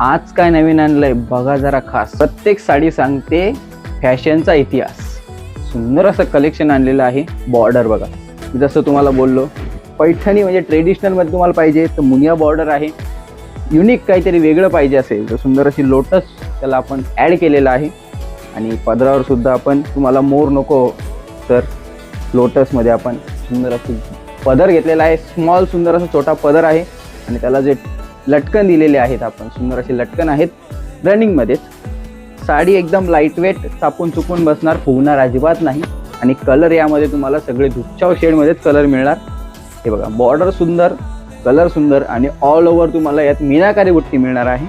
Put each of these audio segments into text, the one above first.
आज काय नवीन आणलंय बघा जरा खास. प्रत्येक साडी सांगते फॅशनचा इतिहास. सुंदर असं कलेक्शन आणलेलं आहे. बॉर्डर बघा, जसं तुम्हाला बोललो पैठणी म्हणजे ट्रेडिशनल मध्ये तुम्हाला पाहिजे तर मुनिया बॉर्डर आहे. युनिक काहीतरी वेगळं पाहिजे असेल तर सुंदर अशी लोटस त्याला आपण ॲड केलेलं आहे. आणि पदरावर सुद्धा आपण तुम्हाला मोर नको तर लोटसमध्ये आपण सुंदर अशी पदर घेतलेला आहे. स्मॉल सुंदर असा छोटा पदर आहे आणि त्याला जे लटकन दिलेले आहेत आपण सुंदर असे लटकन आहेत रनिंगमध्येच. साडी एकदम लाईटवेट, चापून चुकून बसणार, फुगणार अजिबात नाही. आणि कलर यामध्ये तुम्हाला सगळे धुपचाव शेडमध्येच कलर मिळणार. हे बघा बॉर्डर सुंदर, कलर सुंदर आणि ऑल ओव्हर तुम्हाला यात मीनाकारी बुट्टी मिळणार आहे.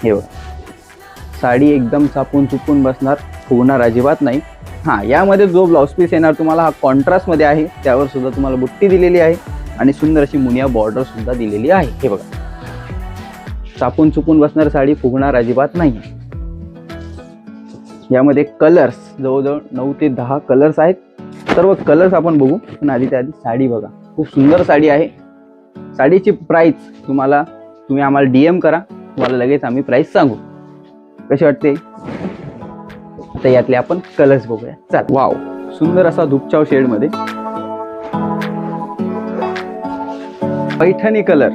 हे बघा साडी एकदम चापून चुकून बसणार, फुगणार अजिबात नाही. हां, यामध्ये जो ब्लाउज पीस येणार तुम्हाला हा कॉन्ट्रास्टमध्ये आहे. त्यावर सुद्धा तुम्हाला बुट्टी दिलेली आहे आणि सुंदर अशी मुनिया बॉर्डर सुद्धा दिलेली आहे. हे बघा चापून चुकून बसणार साडी, फुगणार अजिबात नाही. यामध्ये कलर्स जवळजवळ 9 ते 10 कलर्स आहेत. सर्व कलर्स आपण बघू, पण आधी त्याआधी साडी बघा. खूप सुंदर साडी आहे. साडीची प्राइस तुम्ही आम्हाला DM करा, तुम्हाला लगेच आम्ही प्राइस सांगू. कशी वाटते? आता यातले आपण कलर्स बघूया. चल. वाव, सुंदर असा धुपचाव शेडमध्ये पैठणी कलर.